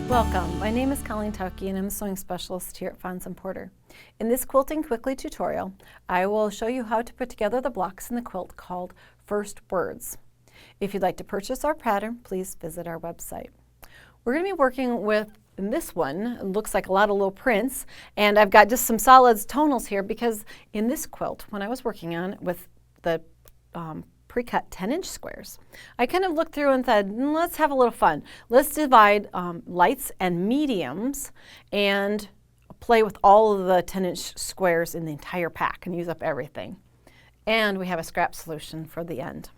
Welcome, my name is Colleen Tauke and I'm a sewing specialist here at Fons Porter. In this Quilting Quickly tutorial, I will show you how to put together the blocks in the quilt called First Words. If you'd like to purchase our pattern, please visit our website. We're going to be working with, in this one, it looks like a lot of little prints, and I've got just some solids tonals here because in this quilt, when I was working on it with the pre-cut 10-inch squares, I kind of looked through and said, let's have a little fun. Let's divide lights and mediums and play with all of the 10-inch squares in the entire pack and use up everything. And we have a scrap solution for the end.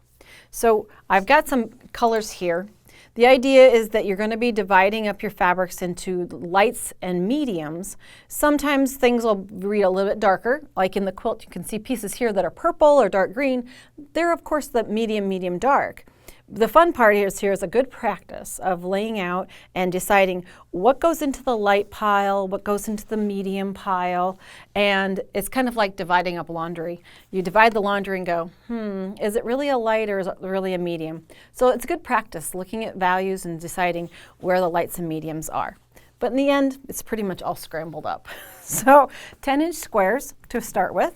So I've got some colors here. The idea is that you're going to be dividing up your fabrics into lights and mediums. Sometimes things will read a little bit darker, like in the quilt you can see pieces here that are purple or dark green. They're of course the medium dark. The fun part is here is a good practice of laying out and deciding what goes into the light pile, what goes into the medium pile, and it's kind of like dividing up laundry. You divide the laundry and go, is it really a light or is it really a medium? So it's good practice looking at values and deciding where the lights and mediums are. But in the end, it's pretty much all scrambled up. So 10-inch squares to start with.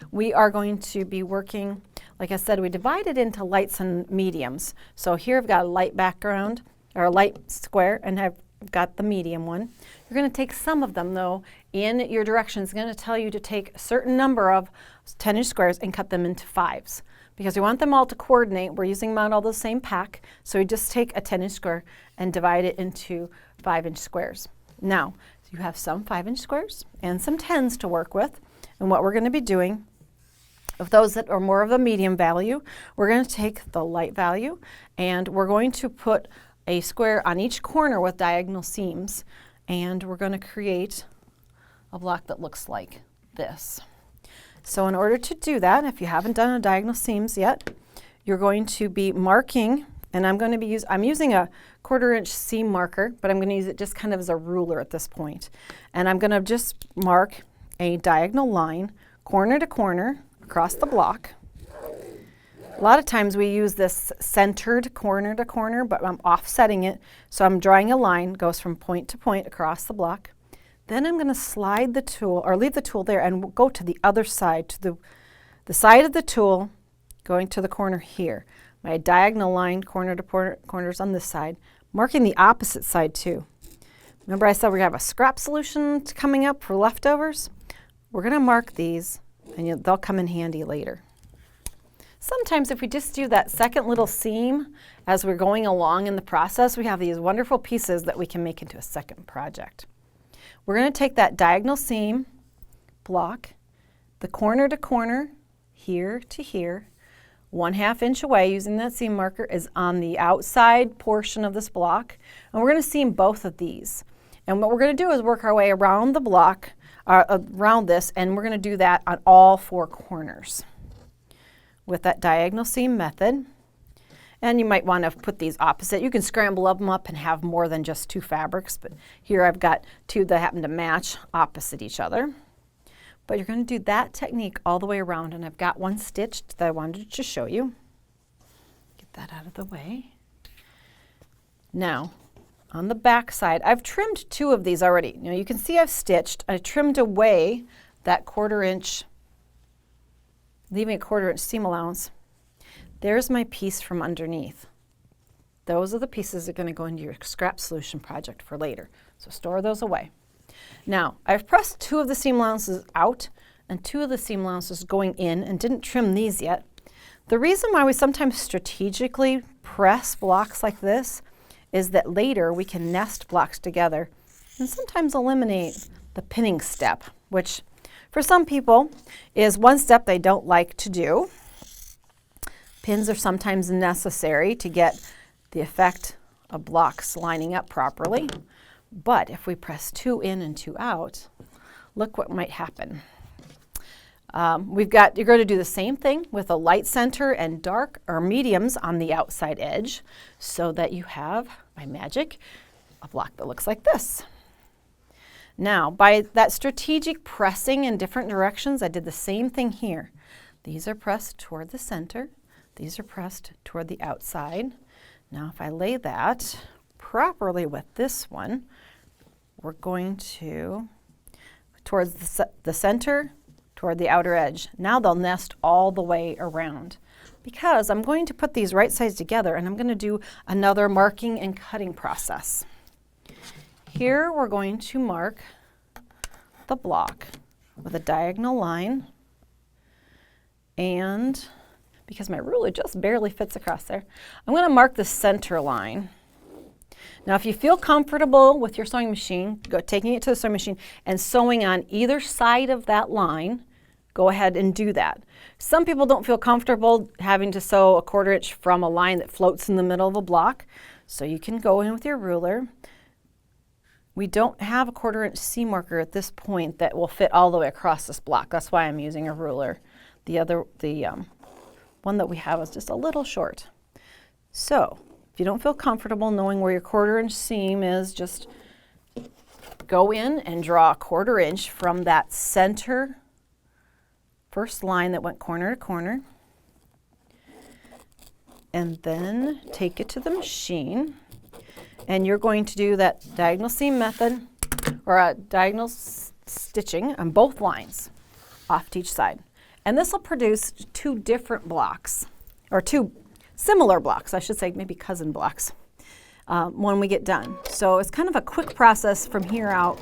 We are going to be working, like I said, we divided into lights and mediums. So here I've got a light background, or a light square, and I've got the medium one. You're going to take some of them, though, in your directions. It's going to tell you to take a certain number of 10-inch squares and cut them into 5s. Because we want them all to coordinate, we're using them on all the same pack, so we just take a 10-inch square and divide it into 5-inch squares. Now, you have some 5-inch squares and some 10s to work with, and what we're going to be doing, of those that are more of the medium value, we're going to take the light value and we're going to put a square on each corner with diagonal seams, and we're going to create a block that looks like this. So in order to do that, if you haven't done a diagonal seams yet, you're going to be marking, and I'm using a 1/4-inch seam marker, but I'm going to use it just kind of as a ruler at this point. And I'm going to just mark a diagonal line corner to corner across the block. A lot of times we use this centered corner to corner, but I'm offsetting it. So I'm drawing a line, goes from point to point across the block. Then I'm going to slide the tool, or leave the tool there, and go to the other side, to the side of the tool, going to the corner here. My diagonal line, corner to corners on this side, marking the opposite side too. Remember I said we're going to have a scrap solution coming up for leftovers? We're going to mark these, and they'll come in handy later. Sometimes if we just do that second little seam as we're going along in the process, we have these wonderful pieces that we can make into a second project. We're going to take that diagonal seam block, the corner to corner, here to here, 1/2 inch away using that seam marker is on the outside portion of this block, and we're going to seam both of these. And what we're going to do is work our way around the block, around this, and we're going to do that on all 4 corners with that diagonal seam method. And you might want to put these opposite. You can scramble them up and have more than just 2 fabrics, but here I've got 2 that happen to match opposite each other. But you're going to do that technique all the way around, and I've got one stitched that I wanted to show you. Get that out of the way. Now, on the back side, I've trimmed 2 of these already. You can see I've stitched. I trimmed away that 1/4 inch, leaving a 1/4 inch seam allowance. There's my piece from underneath. Those are the pieces that are going to go into your scrap solution project for later. So store those away. Now, I've pressed 2 of the seam allowances out and 2 of the seam allowances going in, and didn't trim these yet. The reason why we sometimes strategically press blocks like this is that later we can nest blocks together and sometimes eliminate the pinning step, which for some people is one step they don't like to do. Pins are sometimes necessary to get the effect of blocks lining up properly. But if we press 2 in and 2 out, look what might happen. You're going to do the same thing with a light center and dark or mediums on the outside edge, so that you have, by magic, a block that looks like this. Now, by that strategic pressing in different directions, I did the same thing here. These are pressed toward the center. These are pressed toward the outside. Now if I lay that properly with this one, we're going to towards the center, toward the outer edge. Now they'll nest all the way around, because I'm going to put these right sides together and I'm going to do another marking and cutting process. Here we're going to mark the block with a diagonal line, and because my ruler just barely fits across there, I'm going to mark the center line. Now if you feel comfortable with your sewing machine, taking it to the sewing machine and sewing on either side of that line, go ahead and do that. Some people don't feel comfortable having to sew a 1/4 inch from a line that floats in the middle of a block, so you can go in with your ruler. We don't have a 1/4 inch seam marker at this point that will fit all the way across this block. That's why I'm using a ruler. The one that we have is just a little short. So if you don't feel comfortable knowing where your 1/4 inch seam is, just go in and draw a 1/4 inch from that center first line that went corner to corner, and then take it to the machine, and you're going to do that diagonal seam method, or a diagonal stitching on both lines off to each side. And this will produce 2 different blocks, or 2 similar blocks, I should say, maybe cousin blocks, when we get done. So it's kind of a quick process from here out,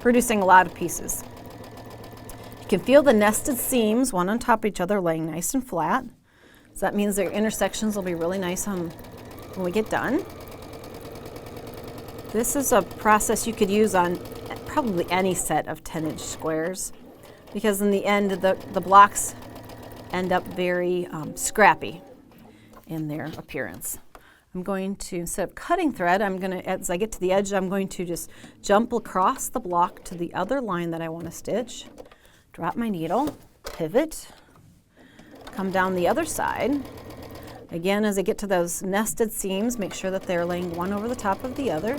producing a lot of pieces. You can feel the nested seams, one on top of each other, laying nice and flat. So that means their intersections will be really nice when we get done. This is a process you could use on probably any set of 10-inch squares, because in the end the blocks end up very scrappy in their appearance. I'm going to, instead of cutting thread, as I get to the edge, I'm going to just jump across the block to the other line that I want to stitch, drop my needle, pivot, come down the other side. Again, as I get to those nested seams, make sure that they're laying one over the top of the other.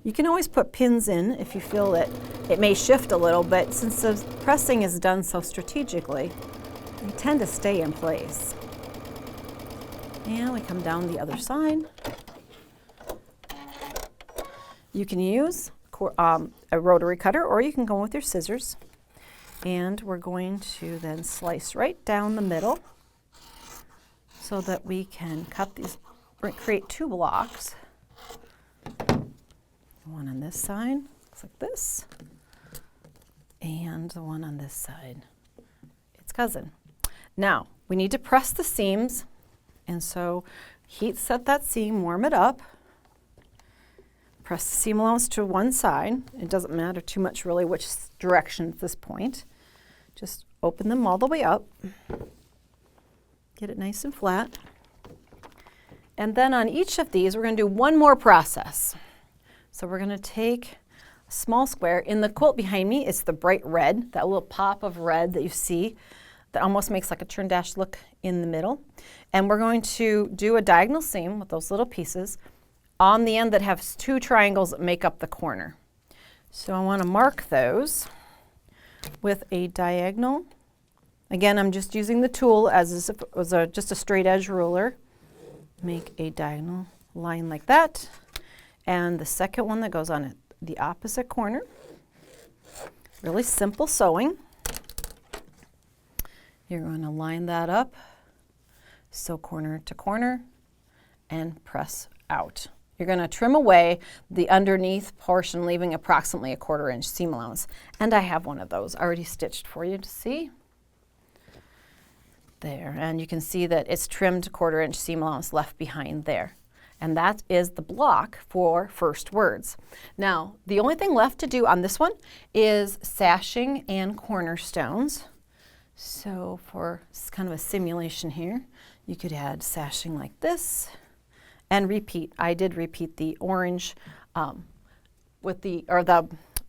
You can always put pins in if you feel that it may shift a little, but since the pressing is done so strategically, they tend to stay in place. And we come down the other side. You can use a rotary cutter, or you can go with your scissors. And we're going to then slice right down the middle so that we can cut these, create 2 blocks. One on this side, looks like this, and the one on this side, its cousin. Now, we need to press the seams, and so heat set that seam, warm it up, press the seam allowance to one side. It doesn't matter too much really which direction at this point. Just open them all the way up, get it nice and flat, and then on each of these we're going to do one more process. So we're going to take a small square. In the quilt behind me, it's the bright red, that little pop of red that you see that almost makes like a turn dash look in the middle. And we're going to do a diagonal seam with those little pieces on the end that have 2 triangles that make up the corner. So I want to mark those with a diagonal. Again, I'm just using the tool as if it was just a straight edge ruler. Make a diagonal line like that. And the second one that goes on the opposite corner. Really simple sewing. You're going to line that up, sew corner to corner, and press out. You're going to trim away the underneath portion, leaving approximately a 1/4 inch seam allowance. And I have one of those already stitched for you to see. There, and you can see that it's trimmed 1/4 inch seam allowance left behind there. And that is the block for first words. Now, the only thing left to do on this one is sashing and cornerstones. So for kind of a simulation here, you could add sashing like this and repeat. I did repeat the orange with the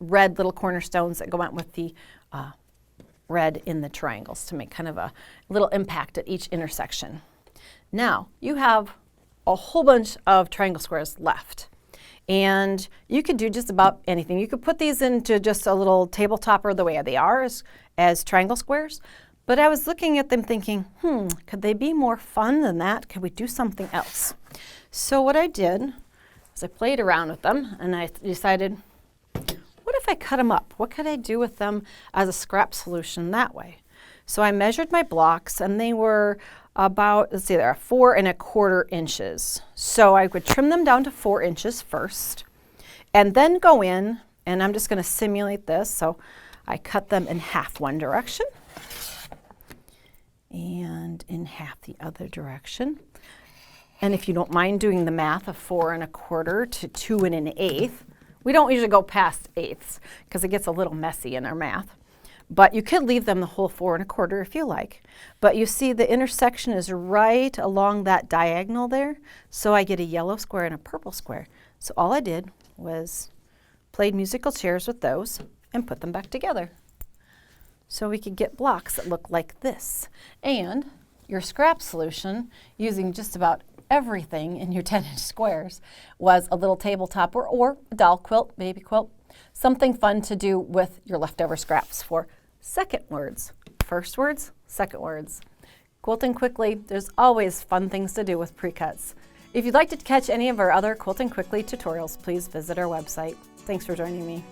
red little cornerstones that go out with the red in the triangles to make kind of a little impact at each intersection. Now, you have a whole bunch of triangle squares left. And you could do just about anything. You could put these into just a little table topper the way they are as triangle squares. But I was looking at them thinking, could they be more fun than that? Could we do something else? So what I did is I played around with them and I decided, what if I cut them up? What could I do with them as a scrap solution that way? So I measured my blocks and they were about, let's see, they're 4 1/4 inches. So I would trim them down to 4 inches first and then go in, and I'm just going to simulate this. So I cut them in half one direction and in half the other direction. And if you don't mind doing the math of 4 1/4 to 2 1/8, we don't usually go past eighths because it gets a little messy in our math. But you could leave them the whole 4 1/4 if you like. But you see the intersection is right along that diagonal there. So I get a yellow square and a purple square. So all I did was played musical chairs with those and put them back together. So we could get blocks that look like this. And your scrap solution, using just about everything in your 10-inch squares, was a little tabletop or a doll quilt, baby quilt. Something fun to do with your leftover scraps for second words. First words, second words. Quilting quickly, there's always fun things to do with pre-cuts. If you'd like to catch any of our other Quilting Quickly tutorials, please visit our website. Thanks for joining me.